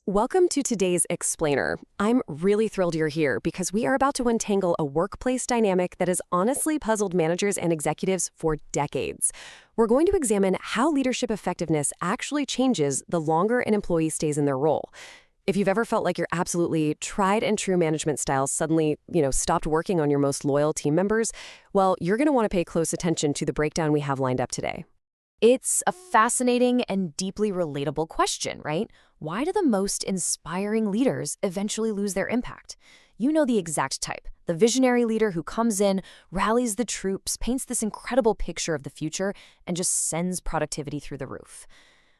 Welcome to today's Explainer. I'm really thrilled you're here because we are about to untangle a workplace dynamic that has honestly puzzled managers and executives for decades. We're going to examine how leadership effectiveness actually changes the longer an employee stays in their role. If you've ever felt like your absolutely tried and true management style suddenly, stopped working on your most loyal team members, well, you're going to want to pay close attention to the breakdown we have lined up today. It's a fascinating and deeply relatable question, right? Why do the most inspiring leaders eventually lose their impact? You know the exact type, the visionary leader who comes in, rallies the troops, paints this incredible picture of the future, and just sends productivity through the roof.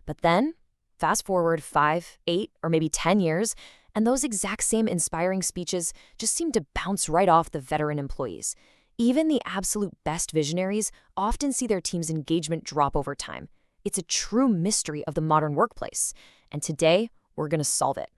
But then, fast forward 5, 8, or maybe 10 years, and those exact same inspiring speeches just seem to bounce right off the veteran employees. Even the absolute best visionaries often see their team's engagement drop over time. It's a true mystery of the modern workplace. And today, we're going to solve it.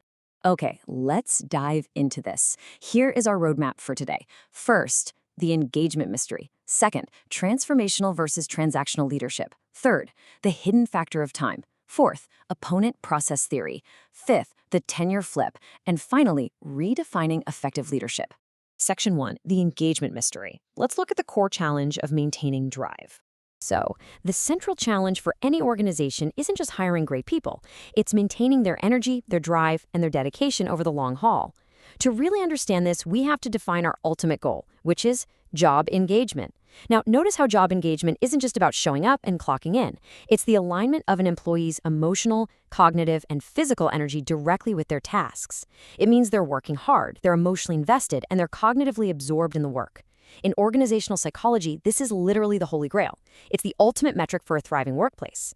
Okay, let's dive into this. Here is our roadmap for today. First, the engagement mystery. Second, transformational versus transactional leadership. Third, the hidden factor of time. Fourth, opponent process theory. Fifth, the tenure flip. And finally, redefining effective leadership. Section 1, the engagement mystery. Let's look at the core challenge of maintaining drive. So, the central challenge for any organization isn't just hiring great people. It's maintaining their energy, their drive, and their dedication over the long haul. To really understand this, we have to define our ultimate goal, which is job engagement. Now, notice how job engagement isn't just about showing up and clocking in. It's the alignment of an employee's emotional, cognitive, and physical energy directly with their tasks. It means they're working hard, they're emotionally invested, and they're cognitively absorbed in the work. In organizational psychology, this is literally the holy grail. It's the ultimate metric for a thriving workplace.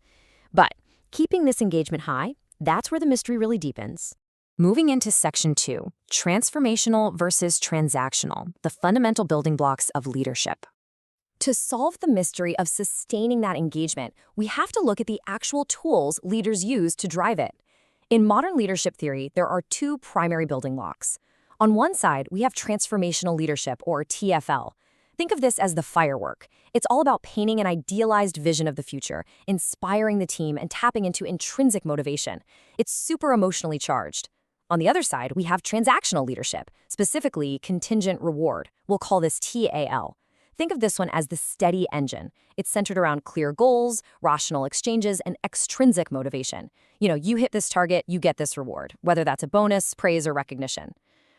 But keeping this engagement high, that's where the mystery really deepens. Moving into Section 2, transformational versus transactional, the fundamental building blocks of leadership. To solve the mystery of sustaining that engagement, we have to look at the actual tools leaders use to drive it. In modern leadership theory, there are two primary building blocks. On one side, we have transformational leadership, or TFL. Think of this as the firework. It's all about painting an idealized vision of the future, inspiring the team, and tapping into intrinsic motivation. It's super emotionally charged. On the other side, we have transactional leadership, specifically contingent reward. We'll call this TAL. Think of this one as the steady engine. It's centered around clear goals, rational exchanges, and extrinsic motivation. You hit this target, you get this reward, whether that's a bonus, praise, or recognition.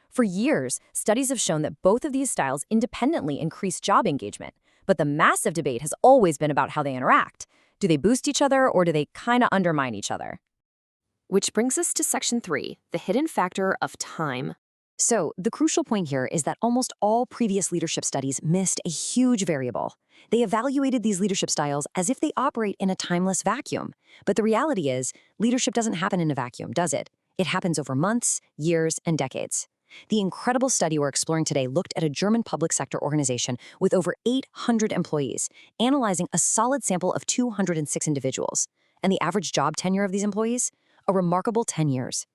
For years, studies have shown that both of these styles independently increase job engagement. But the massive debate has always been about how they interact. Do they boost each other, or do they kind of undermine each other? Which brings us to Section 3, the hidden factor of time. So, the crucial point here is that almost all previous leadership studies missed a huge variable. They evaluated these leadership styles as if they operate in a timeless vacuum. But the reality is, leadership doesn't happen in a vacuum, does it? It happens over months, years, and decades. The incredible study we're exploring today looked at a German public sector organization with over 800 employees, analyzing a solid sample of 206 individuals. And the average job tenure of these employees? A remarkable 10 years.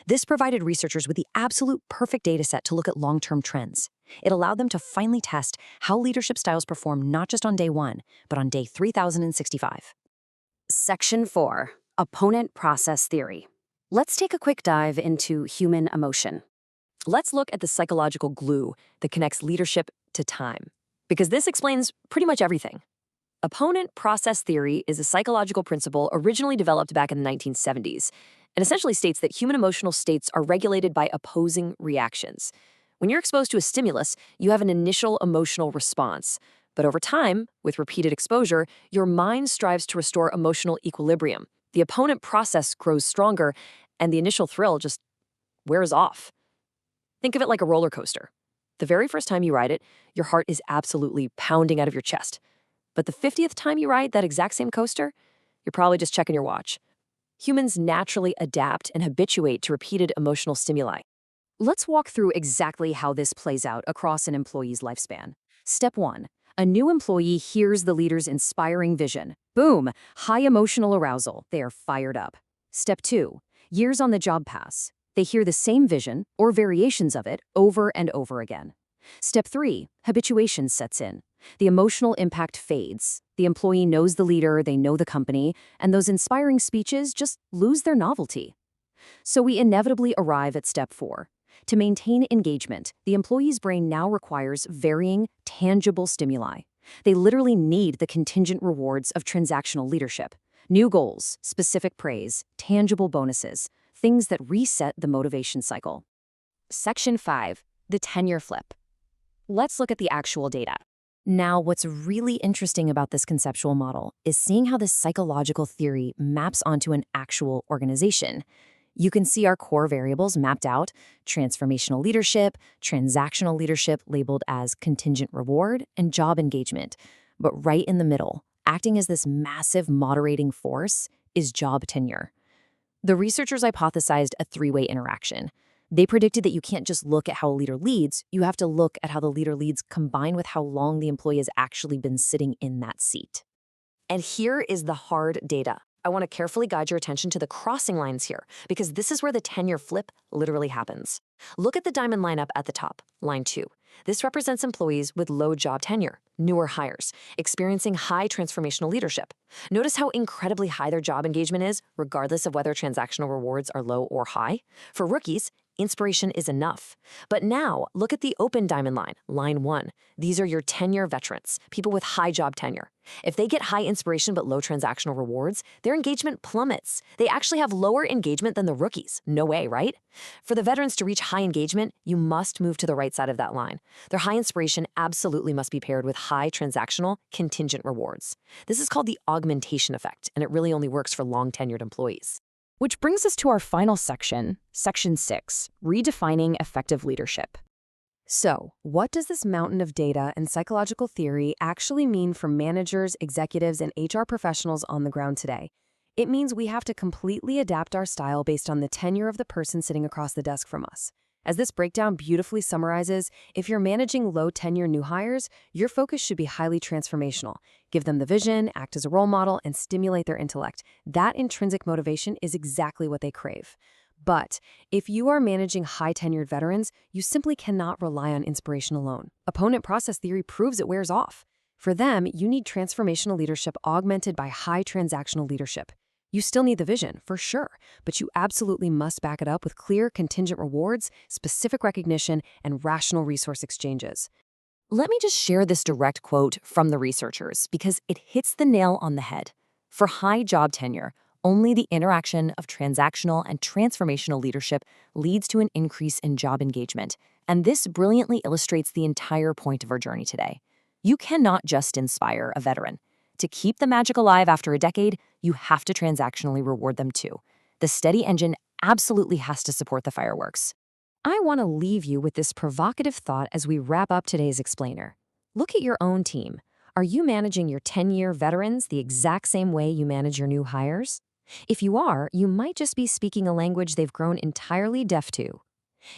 This provided researchers with the absolute perfect data set to look at long-term trends. It allowed them to finally test how leadership styles perform not just on day 1, but on day 3065. Section 4, opponent process theory. Let's take a quick dive into human emotion. Let's look at the psychological glue that connects leadership to time, because this explains pretty much everything. Opponent process theory is a psychological principle originally developed back in the 1970s and essentially states that human emotional states are regulated by opposing reactions. When you're exposed to a stimulus, you have an initial emotional response. But over time, with repeated exposure, your mind strives to restore emotional equilibrium. The opponent process grows stronger, and the initial thrill just wears off. Think of it like a roller coaster. The very first time you ride it, your heart is absolutely pounding out of your chest. But the 50th time you ride that exact same coaster, you're probably just checking your watch. Humans naturally adapt and habituate to repeated emotional stimuli. Let's walk through exactly how this plays out across an employee's lifespan. Step 1. A new employee hears the leader's inspiring vision. Boom! High emotional arousal. They are fired up. Step 2. Years on the job pass. They hear the same vision, or variations of it, over and over again. Step 3. Habituation sets in. The emotional impact fades. The employee knows the leader, they know the company, and those inspiring speeches just lose their novelty. So we inevitably arrive at step 4. To maintain engagement, the employee's brain now requires varying, tangible stimuli. They literally need the contingent rewards of transactional leadership. New goals, specific praise, tangible bonuses, things that reset the motivation cycle. Section 5. The tenure flip. Let's look at the actual data. Now, what's really interesting about this conceptual model is seeing how this psychological theory maps onto an actual organization. You can see our core variables mapped out: transformational leadership, transactional leadership labeled as contingent reward, and job engagement. But right in the middle, acting as this massive moderating force, is job tenure. The researchers hypothesized a three-way interaction. They predicted that you can't just look at how a leader leads, you have to look at how the leader leads combined with how long the employee has actually been sitting in that seat. And here is the hard data. I want to carefully guide your attention to the crossing lines here, because this is where the tenure flip literally happens. Look at the diamond line up at the top, line 2. This represents employees with low job tenure, newer hires, experiencing high transformational leadership. Notice how incredibly high their job engagement is, regardless of whether transactional rewards are low or high. For rookies, inspiration is enough. But now, look at the open diamond line, line 1. These are your tenure veterans, people with high job tenure. If they get high inspiration but low transactional rewards, their engagement plummets. They actually have lower engagement than the rookies. No way, right? For the veterans to reach high engagement, you must move to the right side of that line. Their high inspiration absolutely must be paired with high transactional contingent rewards. This is called the augmentation effect, and it really only works for long-tenured employees. Which brings us to our final section, Section 6, Redefining Effective Leadership. So, what does this mountain of data and psychological theory actually mean for managers, executives, and HR professionals on the ground today? It means we have to completely adapt our style based on the tenure of the person sitting across the desk from us. As this breakdown beautifully summarizes, if you're managing low-tenure new hires, your focus should be highly transformational. Give them the vision, act as a role model, and stimulate their intellect. That intrinsic motivation is exactly what they crave. But if you are managing high-tenured veterans, you simply cannot rely on inspiration alone. Opponent process theory proves it wears off. For them, you need transformational leadership augmented by high transactional leadership. You still need the vision, for sure, but you absolutely must back it up with clear contingent rewards, specific recognition, and rational resource exchanges. Let me just share this direct quote from the researchers because it hits the nail on the head. For high job tenure, only the interaction of transactional and transformational leadership leads to an increase in job engagement, and this brilliantly illustrates the entire point of our journey today. You cannot just inspire a veteran. To keep the magic alive after a decade, you have to transactionally reward them too. The steady engine absolutely has to support the fireworks. I want to leave you with this provocative thought as we wrap up today's explainer. Look at your own team. Are you managing your 10-year veterans the exact same way you manage your new hires? If you are, you might just be speaking a language they've grown entirely deaf to.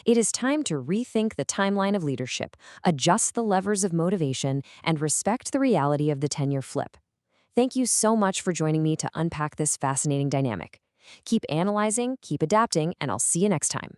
It is time to rethink the timeline of leadership, adjust the levers of motivation, and respect the reality of the tenure flip. Thank you so much for joining me to unpack this fascinating dynamic. Keep analyzing, keep adapting, and I'll see you next time.